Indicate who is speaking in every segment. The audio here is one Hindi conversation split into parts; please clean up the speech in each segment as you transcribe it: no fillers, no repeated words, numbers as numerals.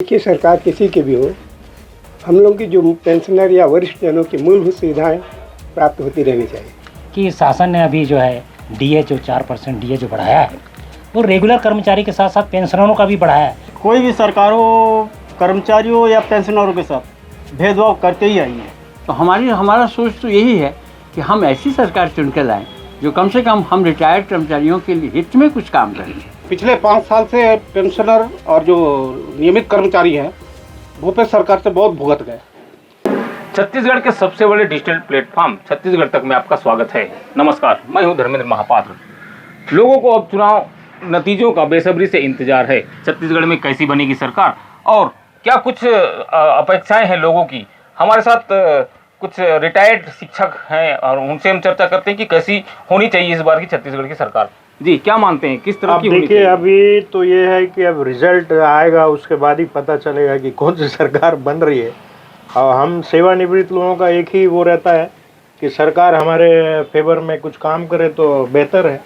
Speaker 1: देखिए, सरकार किसी की भी हो, हम लोग की जो पेंशनर या वरिष्ठ जनों की मूलभूत सुविधाएं प्राप्त होती रहनी चाहिए।
Speaker 2: कि शासन ने अभी जो है डीए जो 4% डीए जो बढ़ाया है वो रेगुलर कर्मचारी के साथ साथ पेंशनरों का भी बढ़ाया है।
Speaker 3: कोई भी सरकार हो, कर्मचारियों या पेंशनरों के साथ भेदभाव करके ही आई है।
Speaker 4: तो हमारा सोच तो यही है कि हम ऐसी सरकार चुन के लाएँ जो कम से कम हम रिटायर्ड कर्मचारियों के हित में कुछ काम करें।
Speaker 5: पिछले 5 साल से पेंशनर और जो नियमित कर्मचारी हैं भूपेश सरकार से बहुत भुगत गए।
Speaker 6: छत्तीसगढ़ के सबसे बड़े डिजिटल प्लेटफॉर्म छत्तीसगढ़ तक में आपका स्वागत है। नमस्कार, मैं हूं धर्मेंद्र महापात्र। लोगों को अब चुनाव नतीजों का बेसब्री से इंतजार है। छत्तीसगढ़ में कैसी बनेगी सरकार और क्या कुछ अपेक्षाएं हैं लोगों की। हमारे साथ कुछ रिटायर्ड शिक्षक हैं और उनसे हम चर्चा करते हैं कि कैसी होनी चाहिए इस बार की छत्तीसगढ़ की सरकार। जी, क्या मानते हैं, किस तरह की होनी चाहिए?
Speaker 7: देखिए, अभी तो ये है कि अब रिजल्ट आएगा उसके बाद ही पता चलेगा कि कौन सी सरकार बन रही है। और हम सेवानिवृत्त लोगों का एक ही वो रहता है कि सरकार हमारे फेवर में कुछ काम करे तो बेहतर है।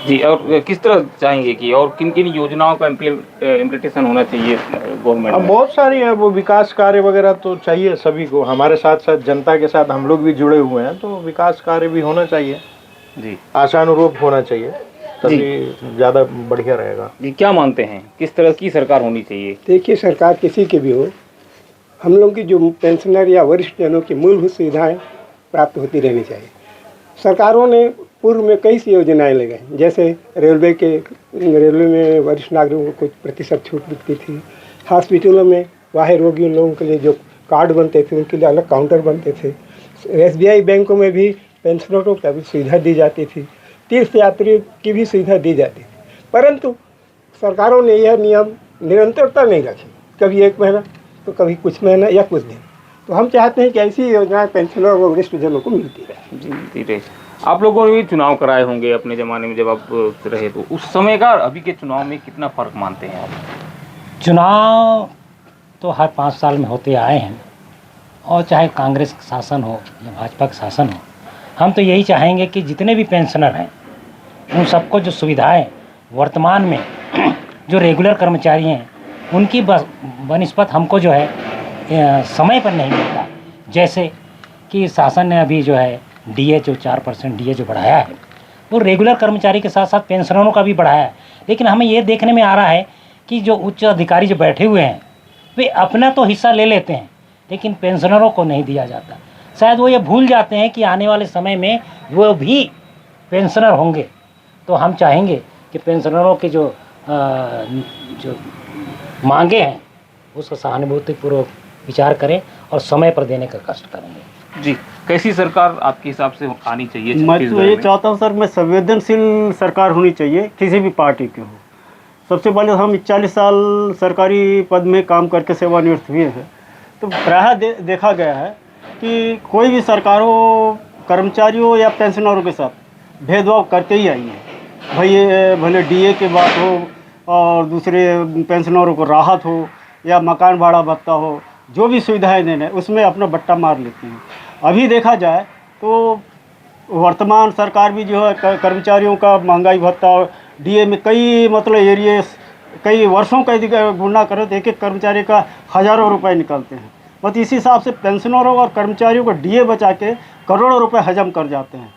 Speaker 6: जी, और किस तरह चाहेंगे कि और किन किन योजनाओं का इम्प्लीमेंटेशन होना चाहिए गवर्नमेंट
Speaker 7: अब
Speaker 6: में?
Speaker 7: बहुत सारी है, वो विकास कार्य वगैरह तो चाहिए सभी को। हमारे साथ साथ जनता के साथ हम लोग भी जुड़े हुए हैं, तो विकास कार्य भी होना चाहिए
Speaker 6: जी,
Speaker 7: आशानुरूप होना चाहिए, तभी ज़्यादा बढ़िया रहेगा।
Speaker 6: जी, क्या मानते हैं, किस तरह की सरकार होनी चाहिए?
Speaker 1: देखिए, सरकार किसी की भी हो, हम लोग की जो पेंशनर या वरिष्ठ जनों की मूलभूत सुविधाएं प्राप्त होती रहनी चाहिए। सरकारों ने पूर्व में कई सी योजनाएं लगाई, जैसे रेलवे में वरिष्ठ नागरिकों को कुछ प्रतिशत छूट मिलती थी। हॉस्पिटलों में वाहे रोगियों लोगों के लिए जो कार्ड बनते थे उनके लिए अलग काउंटर बनते थे। SBI बैंकों में भी पेंशनरों को भी सुविधा दी जाती थी। तीर्थयात्रियों की भी सुविधा दी जाती थी। परंतु सरकारों ने यह नियम निरंतरता नहीं रखी, कभी 1 महीना तो कभी कुछ महीना या कुछ दिन। तो हम चाहते हैं कि ऐसी योजनाएं पेंशनर और वरिष्ठ जनों को मिलती रहे।
Speaker 6: जी, मिलती रहे। आप लोगों ने भी चुनाव कराए होंगे अपने ज़माने में जब आप रहे, तो उस समय का अभी के चुनाव में कितना फ़र्क मानते हैं आप?
Speaker 2: चुनाव तो हर 5 साल में होते आए हैं, और चाहे कांग्रेस का शासन हो या भाजपा का शासन हो, हम तो यही चाहेंगे कि जितने भी पेंशनर हैं उन सबको जो सुविधाएं वर्तमान में जो रेगुलर कर्मचारी हैं उनकी बनिस्बत हमको जो है समय पर नहीं मिलता। जैसे कि शासन ने अभी जो है डीए जो 4% डीए जो बढ़ाया है वो रेगुलर कर्मचारी के साथ साथ पेंशनरों का भी बढ़ाया है। लेकिन हमें ये देखने में आ रहा है कि जो उच्च अधिकारी जो बैठे हुए हैं वे अपना तो हिस्सा ले लेते हैं, लेकिन पेंशनरों को नहीं दिया जाता। शायद वो ये भूल जाते हैं कि आने वाले समय में वो भी पेंशनर होंगे। तो हम चाहेंगे कि पेंशनरों के जो मांगे हैं उसका सहानुभूतिपूर्वक विचार करें और समय पर देने का कष्ट करेंगे।
Speaker 6: जी, कैसी सरकार आपके हिसाब से आनी चाहिए
Speaker 3: मैं तो
Speaker 6: छत्तीसगढ़
Speaker 3: ये
Speaker 6: में?
Speaker 3: चाहता हूँ सर, मैं संवेदनशील सरकार होनी चाहिए, किसी भी पार्टी की हो। सबसे पहले हम 40 साल सरकारी पद में काम करके सेवानिवृत्त हुए हैं, तो प्रायः देखा गया है कि कोई भी सरकार हो, कर्मचारियों या पेंशनरों के साथ भेदभाव करके ही आई है। भाई ये भले डीए की बात हो और दूसरे पेंशनरों को राहत हो या मकान भाड़ा भत्ता हो, जो भी सुविधाएं देने उसमें अपना बट्टा मार लेती हैं। अभी देखा जाए तो वर्तमान सरकार भी जो है कर्मचारियों का महंगाई भत्ता डीए में कई मतलब एरिए कई वर्षों का यदि गुणा करें तो एक कर्मचारी का हज़ारों रुपए निकलते हैं। बस इसी हिसाब से पेंशनरों और कर्मचारियों को डीए बचा के करोड़ों रुपए हजम कर जाते हैं।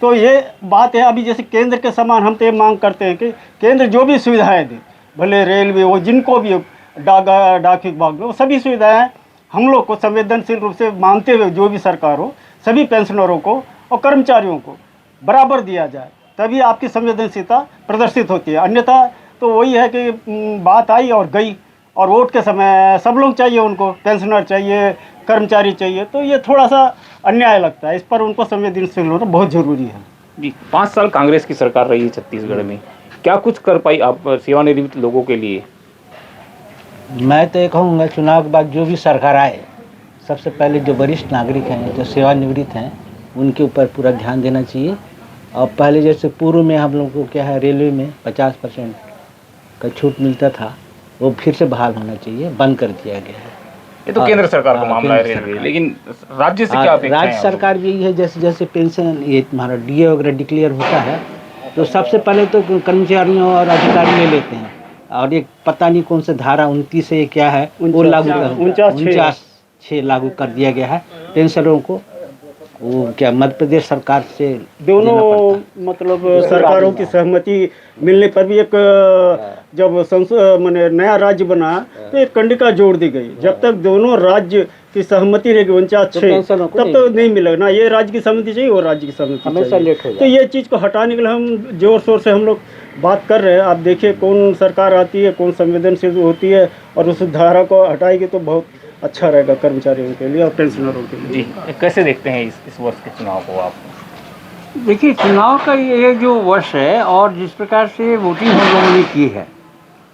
Speaker 3: तो ये बात है, अभी जैसे केंद्र के समान हम तो ये मांग करते हैं कि केंद्र जो भी सुविधाएं दे, भले रेलवे हो, जिनको भी डाक विभाग में, वो सभी सुविधाएं हम लोग को संवेदनशील रूप से मानते हुए जो भी सरकार हो सभी पेंशनरों को और कर्मचारियों को बराबर दिया जाए, तभी आपकी संवेदनशीलता प्रदर्शित होती है। अन्यथा तो वही है कि बात आई और गई, और वोट के समय सब लोग चाहिए, उनको पेंशनर चाहिए, कर्मचारी चाहिए, तो ये थोड़ा सा अन्याय लगता है। इस पर उनको संवेदनशील होना बहुत ज़रूरी है।
Speaker 6: जी, 5 साल कांग्रेस की सरकार रही है छत्तीसगढ़ में, क्या कुछ कर पाई आप सेवानिवृत्त लोगों के लिए?
Speaker 8: मैं तो ये कहूँगा चुनाव के बाद जो भी सरकार आए, सबसे पहले जो वरिष्ठ नागरिक हैं, जो सेवानिवृत्त हैं, उनके ऊपर पूरा ध्यान देना चाहिए। और पहले जैसे पूर्व में हम लोग को क्या है, रेलवे में 50% का छूट मिलता था, वो फिर से बहाल होना चाहिए, बंद कर दिया गया है।
Speaker 6: ये तो केंद्र सरकार का मामला है रेलवे, लेकिन राज्य से क्या अपेक्षा है?
Speaker 8: राज्य सरकार भी यही है, जैसे जैसे पेंशन ये तुम्हारा डीए वगैरह डिक्लेयर होता है तो सबसे पहले तो कर्मचारियों और अधिकारी ले लेते हैं। और एक पता नहीं कौन से धारा 29 है क्या है वो
Speaker 3: 49
Speaker 8: लागू
Speaker 3: 49
Speaker 8: लागू कर दिया गया है पेंशनरों को। वो क्या मध्य प्रदेश सरकार से देना
Speaker 3: दोनों
Speaker 8: पड़ता
Speaker 3: मतलब सरकारों की सहमति मिलने पर भी एक जब संसद माने नया राज्य बना तो एक कंडिका जोड़ दी गई, जब तक दोनों राज्य की सहमति रहेगी 49 तब तक नहीं मिलेगा ना, ये राज्य की सहमति चाहिए वो राज्य की सहमति
Speaker 8: हमेशा
Speaker 3: चाहिए।
Speaker 8: लेट हो
Speaker 3: तो ये चीज़ को हटाने के लिए हम जोर शोर से हम लोग बात कर रहे हैं। आप देखिए कौन सरकार आती है, कौन संवेदनशील होती है और उस धारा को हटाएगी तो बहुत अच्छा रहेगा कर्मचारियों के लिए और पेंशनरों के लिए।
Speaker 6: जी, कैसे देखते हैं इस वर्ष के चुनाव को आप?
Speaker 4: देखिए, चुनाव का ये जो वर्ष है और जिस प्रकार से वोटिंग हम लोगों ने की है,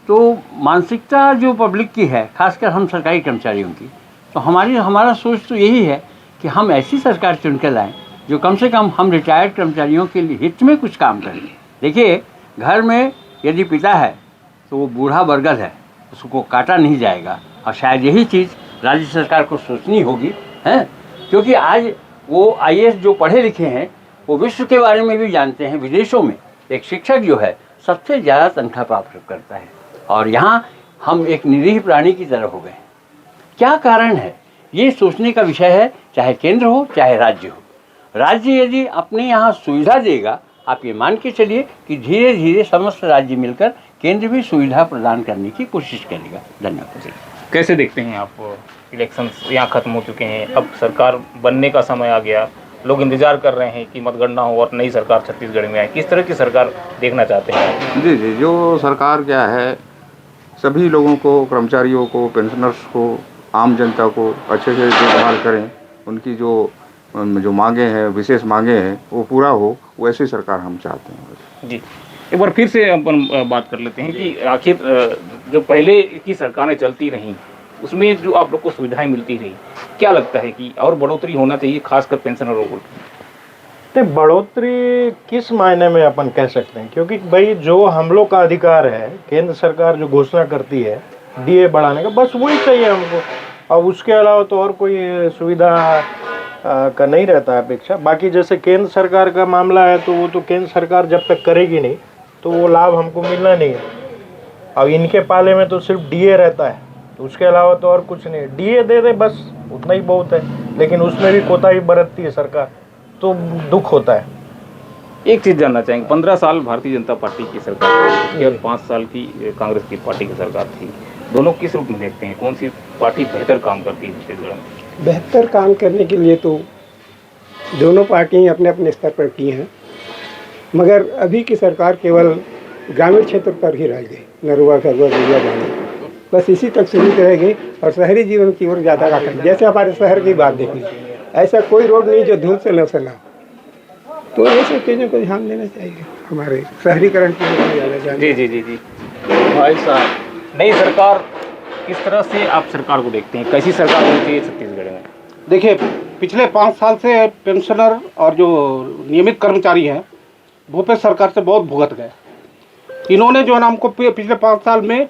Speaker 4: तो मानसिकता जो पब्लिक की है, खासकर हम सरकारी कर्मचारियों की, तो हमारा सोच तो यही है कि हम ऐसी सरकार चुन के लाएँ जो कम से कम हम रिटायर्ड कर्मचारियों के लिए हित में कुछ काम करें। देखिए, घर में यदि पिता है तो वो बूढ़ा बरगद है, उसको काटा नहीं जाएगा, और शायद यही चीज़ राज्य सरकार को सोचनी होगी, हैं, क्योंकि आज वो IAS जो पढ़े लिखे हैं वो विश्व के बारे में भी जानते हैं। विदेशों में एक शिक्षक जो है सबसे ज़्यादा तनख्वाह प्राप्त करता है, और यहाँ हम एक निरीह प्राणी की तरह हो गए। क्या कारण है, ये सोचने का विषय है, चाहे केंद्र हो चाहे राज्य हो। राज्य यदि अपने यहाँ सुविधा देगा, आप ये मान के चलिए कि धीरे धीरे समस्त राज्य मिलकर केंद्र भी सुविधा प्रदान करने की कोशिश करेगा। धन्यवाद।
Speaker 6: कैसे देखते हैं आप? इलेक्शंस यहाँ खत्म हो चुके हैं, अब सरकार बनने का समय आ गया, लोग इंतजार कर रहे हैं कि मतगणना हो और नई सरकार छत्तीसगढ़ में आए। किस तरह की सरकार देखना चाहते हैं?
Speaker 9: जी जी, जो सरकार क्या है, सभी लोगों को, कर्मचारियों को, पेंशनर्स को, आम जनता को अच्छे से देखभाल करें, उनकी जो मांगे हैं, विशेष मांगे हैं, वो पूरा हो, वैसी सरकार हम चाहते हैं।
Speaker 6: जी, एक बार फिर से अपन बात कर लेते हैं कि आखिर जो पहले की सरकारें चलती रहीं उसमें जो आप लोग को सुविधाएं मिलती रही, क्या लगता है कि और बढ़ोतरी होना चाहिए, खासकर पेंशनरों को?
Speaker 7: तो बढ़ोतरी किस मायने में अपन कह सकते हैं, क्योंकि भाई जो हम लोग का अधिकार है, केंद्र सरकार जो घोषणा करती है DA बढ़ाने का, बस वही चाहिए हमको, और उसके अलावा तो और कोई सुविधा का नहीं रहता है अपेक्षा। बाकी जैसे केंद्र सरकार का मामला है तो वो तो केंद्र सरकार जब तक करेगी नहीं तो वो लाभ हमको मिलना नहीं है। अब इनके पाले में तो सिर्फ DA रहता है, तो उसके अलावा तो और कुछ नहीं है। DA दे दे बस, उतना ही बहुत है, लेकिन उसमें भी कोताही बरतती है सरकार, तो दुख होता है।
Speaker 6: एक चीज़ जानना चाहेंगे, 15 साल भारतीय जनता पार्टी की सरकार थी और 5 साल की कांग्रेस की पार्टी की सरकार थी, दोनों किस रूप में देखते हैं? कौन सी पार्टी बेहतर काम करती है छत्तीसगढ़ में?
Speaker 1: बेहतर काम करने के लिए तो दोनों पार्टियां अपने अपने स्तर पर की हैं, मगर अभी की सरकार केवल ग्रामीण क्षेत्र पर ही रह गई, नरुआ खरुआ गुड़िया जाने, बस इसी तक सीमित रह गई और शहरी जीवन की ओर ज़्यादा आकर्षित। जैसे हमारे शहर की बात देख लीजिए, ऐसा कोई रोड नहीं जो धूल से न सना, तो ये सब चीज़ों को ध्यान देना चाहिए, हमारे शहरीकरण की ओर ज़्यादा ध्यान।
Speaker 6: जी जी जी जी, भाई साहब, नई सरकार किस तरह से आप सरकार को देखते हैं, कैसी सरकार होनी चाहिए छत्तीसगढ़ में?
Speaker 5: देखिए, पिछले 5 साल से पेंशनर और जो नियमित कर्मचारी हैं भूपेश सरकार से बहुत भुगत गए। इन्होंने जो है ना हमको पिछले 5 साल में,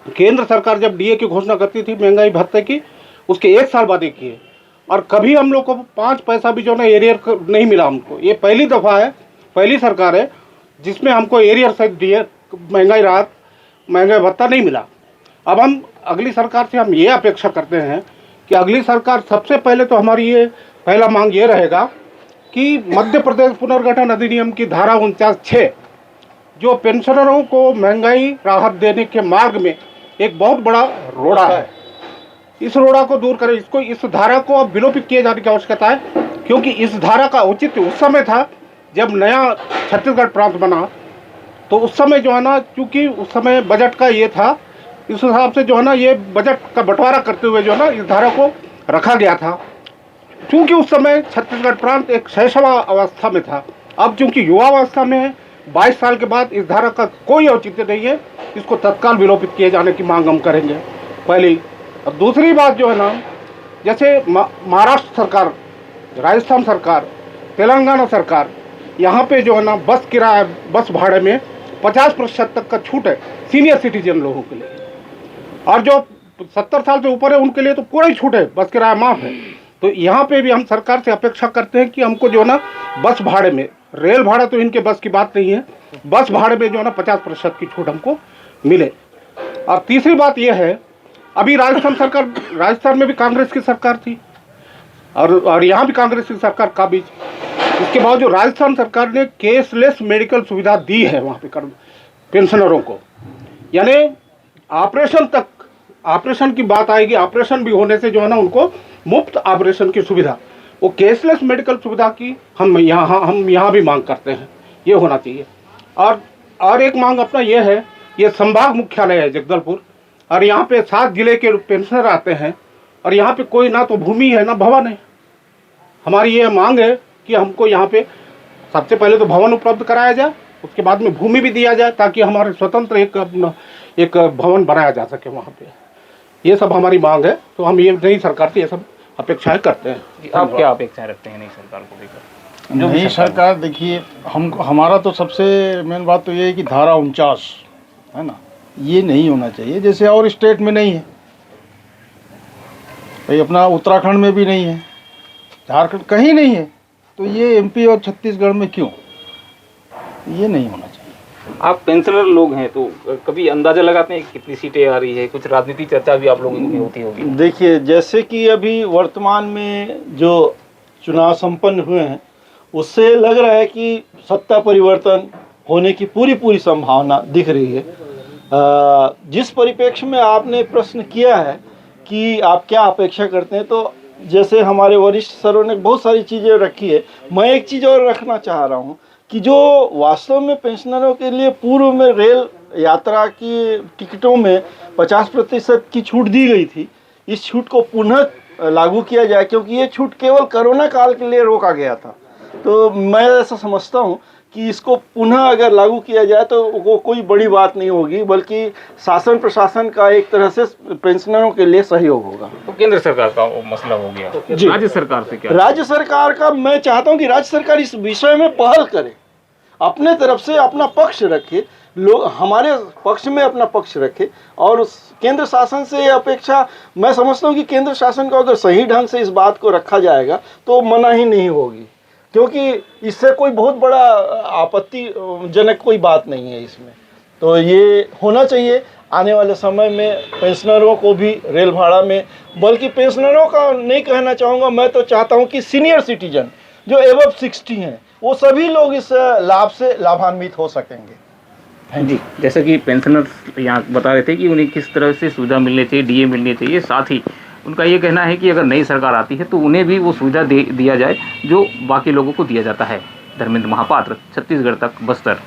Speaker 5: केंद्र सरकार जब DA की घोषणा करती थी महंगाई भत्ते की, उसके 1 साल बाद एक किए, और कभी हम लोग को 5 पैसा भी जो ना एरियर नहीं मिला हमको। ये पहली दफ़ा है, पहली सरकार है जिसमें हमको एरियर सहित दिए महंगाई राहत, महंगाई भत्ता नहीं मिला। अब हम अगली सरकार से हम ये अपेक्षा करते हैं कि अगली सरकार, सबसे पहले तो हमारी ये पहला मांग ये रहेगा कि मध्य प्रदेश पुनर्गठन अधिनियम की धारा 49(6) जो पेंशनरों को महंगाई राहत देने के मार्ग में एक बहुत बड़ा रोड़ा है, इस रोड़ा को दूर करें। इस धारा को अब विलोपित किए जाने की आवश्यकता है, क्योंकि इस धारा का औचित्य उस समय था जब नया छत्तीसगढ़ प्रांत बना, तो उस समय जो है ना, चूँकि उस समय बजट का ये था, इस हिसाब से जो है ना ये बजट का बंटवारा करते हुए जो है ना इस धारा को रखा गया था। चूँकि उस समय छत्तीसगढ़ प्रांत एक शैशव अवस्था में था, अब चूँकि युवावस्था में है, 22 साल के बाद इस धारा का कोई औचित्य नहीं है, इसको तत्काल विलोपित किए जाने की मांग हम करेंगे पहली। और दूसरी बात जो है ना, जैसे महाराष्ट्र सरकार, राजस्थान सरकार, तेलंगाना सरकार, यहाँ पे जो है ना बस किराया, बस भाड़े में 50% तक का छूट है सीनियर सिटीजन लोगों के लिए, और जो 70 साल से ऊपर है उनके लिए तो पूरा ही छूट है, बस किराया माफ़ है। तो यहाँ पे भी हम सरकार से अपेक्षा करते हैं कि हमको जो है ना बस भाड़े में, रेल भाड़ा तो इनके बस की बात नहीं है, बस भाड़े में जो है ना 50% की छूट हमको मिले। और तीसरी बात यह है, अभी राजस्थान में भी कांग्रेस की सरकार थी और यहाँ भी कांग्रेस की सरकार का बीच, इसके बाद जो राजस्थान सरकार ने कैशलेस मेडिकल सुविधा दी है वहाँ पे पेंशनरों को, यानी ऑपरेशन की बात आएगी, ऑपरेशन भी होने से जो है ना उनको मुफ्त ऑपरेशन की सुविधा, वो कैशलेस मेडिकल सुविधा की हम यहाँ भी मांग करते हैं, ये होना चाहिए। और एक मांग अपना ये है, ये संभाग मुख्यालय है जगदलपुर और यहाँ पे 7 जिले के पेंशनर आते हैं और यहाँ पे कोई ना तो भूमि है ना भवन है। हमारी ये मांग है कि हमको यहाँ पे सबसे पहले तो भवन उपलब्ध कराया जाए, उसके बाद में भूमि भी दिया जाए ताकि हमारे स्वतंत्र एक भवन बनाया जा सके वहाँ पे। ये सब हमारी मांग है, तो हम ये नई सरकार से ये सब अपेक्षाएं करते हैं।
Speaker 6: आप क्या अपेक्षाएं रखते हैं नई सरकार को लेकर?
Speaker 7: नई सरकार देखिए, हमारा तो सबसे मेन बात तो ये है कि धारा 49 है ना, ये नहीं होना चाहिए, जैसे और स्टेट में नहीं है भाई, अपना उत्तराखंड में भी नहीं है, झारखंड कहीं नहीं है, तो ये एमपी और छत्तीसगढ़ में क्यों? ये नहीं होना चाहिए।
Speaker 6: आप पेंशनर लोग हैं तो कभी अंदाजा लगाते हैं कितनी सीटें आ रही है? कुछ राजनीति चर्चा भी आप लोगों की होती होगी।
Speaker 7: देखिए, जैसे कि अभी वर्तमान में जो चुनाव संपन्न हुए हैं उससे लग रहा है कि सत्ता परिवर्तन होने की पूरी संभावना दिख रही है। जिस परिप्रेक्ष्य में आपने प्रश्न किया है कि आप क्या अपेक्षा करते हैं, तो जैसे हमारे वरिष्ठ सरों ने बहुत सारी चीज़ें रखी है, मैं एक चीज़ और रखना चाह रहा हूँ कि जो वास्तव में पेंशनरों के लिए पूर्व में रेल यात्रा की टिकटों में 50% की छूट दी गई थी, इस छूट को पुनः लागू किया जाए, क्योंकि ये छूट केवल कोरोना काल के लिए रोका गया था। तो मैं ऐसा समझता हूँ कि इसको पुनः अगर लागू किया जाए तो वो कोई बड़ी बात नहीं होगी, बल्कि शासन प्रशासन का एक तरह से पेंशनरों के लिए सहयोग होगा।
Speaker 6: तो केंद्र सरकार का वो मसला हो गया, तो राज्य सरकार से क्या?
Speaker 7: राज्य सरकार का मैं चाहता हूं कि राज्य सरकार इस विषय में पहल करे, अपने तरफ से अपना पक्ष रखे, लोग हमारे पक्ष में अपना पक्ष रखे, और केंद्र शासन से अपेक्षा मैं समझता हूं कि केंद्र शासन को अगर सही ढंग से इस बात को रखा जाएगा तो मनाही नहीं होगी, क्योंकि इससे कोई बहुत बड़ा आपत्तिजनक कोई बात नहीं है इसमें। तो ये होना चाहिए आने वाले समय में पेंशनरों को भी रेल भाड़ा में, बल्कि पेंशनरों का नहीं कहना चाहूँगा, मैं तो चाहता हूँ कि सीनियर सिटीजन जो एबव 60 हैं वो सभी लोग इस लाभ से लाभान्वित हो सकेंगे।
Speaker 6: हाँ जी, जैसे कि पेंशनर यहाँ बता रहे थे कि उन्हें किस तरह से सुविधा मिलनी चाहिए, डीए मिलनी चाहिए, साथ ही उनका ये कहना है कि अगर नई सरकार आती है तो उन्हें भी वो सुविधा दिया जाए जो बाकी लोगों को दिया जाता है। धर्मेंद्र महापात्र, छत्तीसगढ़ तक, बस्तर।